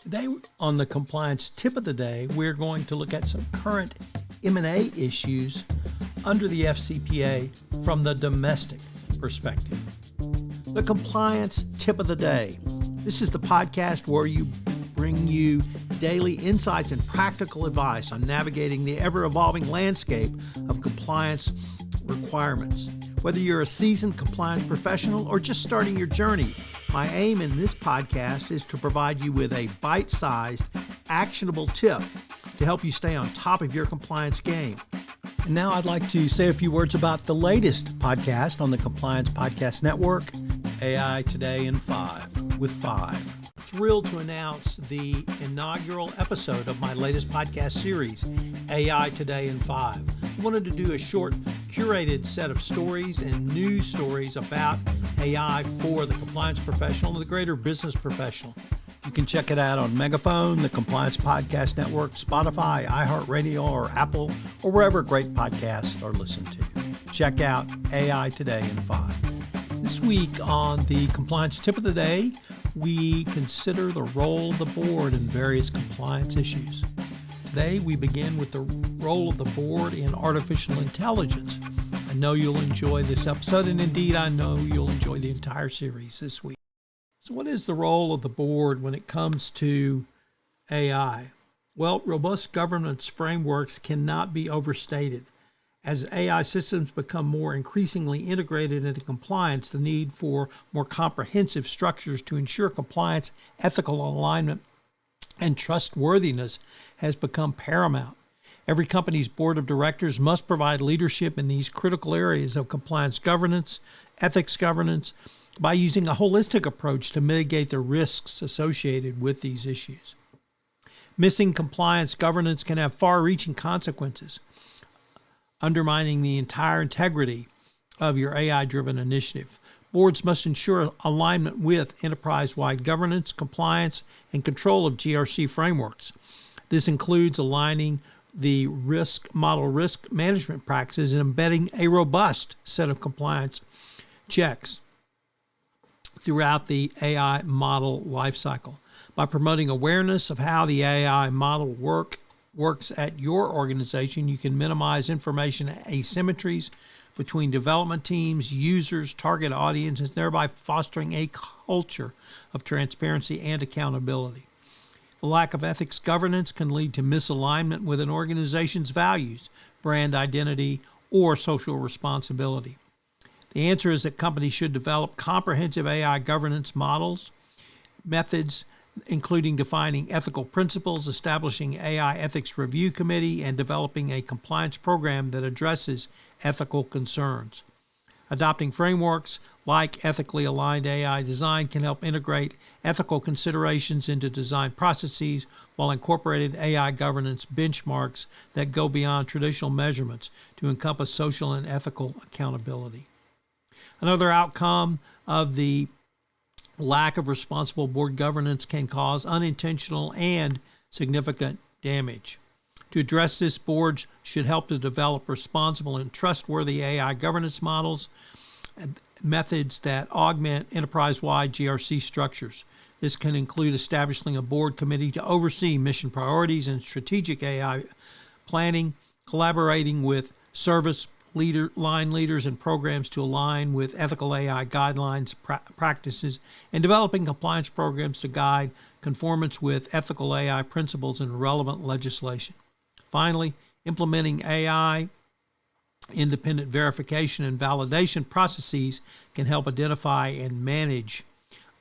Today on the compliance tip of the day, we're going to look at some current M&A issues under the FCPA from the domestic perspective. The compliance tip of the day. This is the podcast where we bring you daily insights and practical advice on navigating the ever-evolving landscape of compliance requirements. Whether you're a seasoned compliance professional or just starting your journey, my aim in this podcast is to provide you with a bite-sized, actionable tip to help you stay on top of your compliance game. And now I'd like to say a few words about the latest podcast on the Compliance Podcast Network, AI Today in 5 with 5. Thrilled to announce the inaugural episode of my latest podcast series, AI Today in 5. I wanted to do a short, curated set of stories and news stories about AI for the compliance professional and the greater business professional. You can check it out on Megaphone, the Compliance Podcast Network, Spotify, iHeartRadio, or Apple, or wherever great podcasts are listened to. Check out AI Today in 5. This week on the Compliance Tip of the Day, we consider the role of the board in various compliance issues. Today, we begin with the role of the board in artificial intelligence. I know you'll enjoy this episode, and indeed, I know you'll enjoy the entire series this week. So what is the role of the board when it comes to AI? Well, robust governance frameworks cannot be overstated. As AI systems become more increasingly integrated into compliance, the need for more comprehensive structures to ensure compliance, ethical alignment, and trustworthiness has become paramount. Every company's board of directors must provide leadership in these critical areas of compliance governance, ethics governance, by using a holistic approach to mitigate the risks associated with these issues. Missing compliance governance can have far-reaching consequences, undermining the entire integrity of your AI-driven initiative. Boards must ensure alignment with enterprise-wide governance, compliance, and control of GRC frameworks. This includes aligning the risk management practices and embedding a robust set of compliance checks throughout the AI model lifecycle. By promoting awareness of how the AI model works at your organization, you can minimize information asymmetries between development teams, users, target audiences, thereby fostering a culture of transparency and accountability. The lack of ethics governance can lead to misalignment with an organization's values, brand identity, or social responsibility. The answer is that companies should develop comprehensive AI governance methods, including defining ethical principles, establishing AI ethics review committee, and developing a compliance program that addresses ethical concerns. Adopting frameworks like ethically aligned AI design can help integrate ethical considerations into design processes while incorporating AI governance benchmarks that go beyond traditional measurements to encompass social and ethical accountability. Another outcome of the lack of responsible board governance can cause unintentional and significant damage. To address this, boards should help to develop responsible and trustworthy AI governance models and methods that augment enterprise-wide GRC structures. This can include establishing a board committee to oversee mission priorities and strategic AI planning, collaborating with service line leaders and programs to align with ethical AI guidelines, practices, and developing compliance programs to guide conformance with ethical AI principles and relevant legislation. Finally, implementing AI independent verification and validation processes can help identify and manage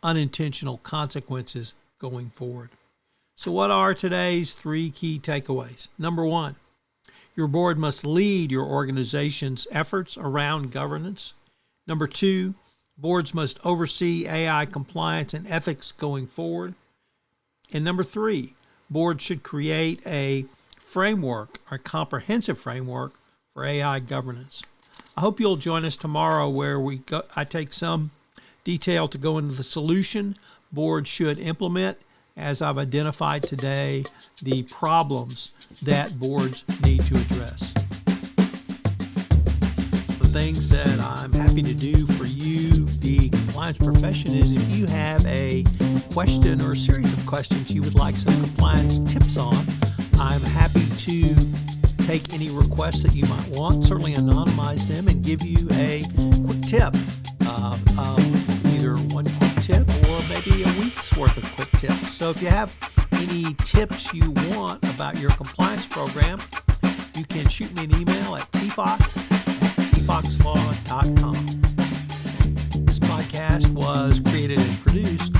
unintentional consequences going forward. So what are today's 3 key takeaways? Number 1, your board must lead your organization's efforts around governance. Number 2, boards must oversee AI compliance and ethics going forward. And number 3, boards should create a framework, or a comprehensive framework for AI governance. I hope you'll join us tomorrow where I take some detail to go into the solution boards should implement, as I've identified today, the problems that boards need to address. things that I'm happy to do for you, the compliance profession, is if you have a question or a series of questions you would like some compliance tips on, I'm happy to take any requests that you might want, certainly anonymize them, and give you a quick tip, either one quick tip or maybe a week's worth of quick tips. So if you have any tips you want about your compliance program, you can shoot me an email at tfox@tfoxlaw.com. This podcast was created and produced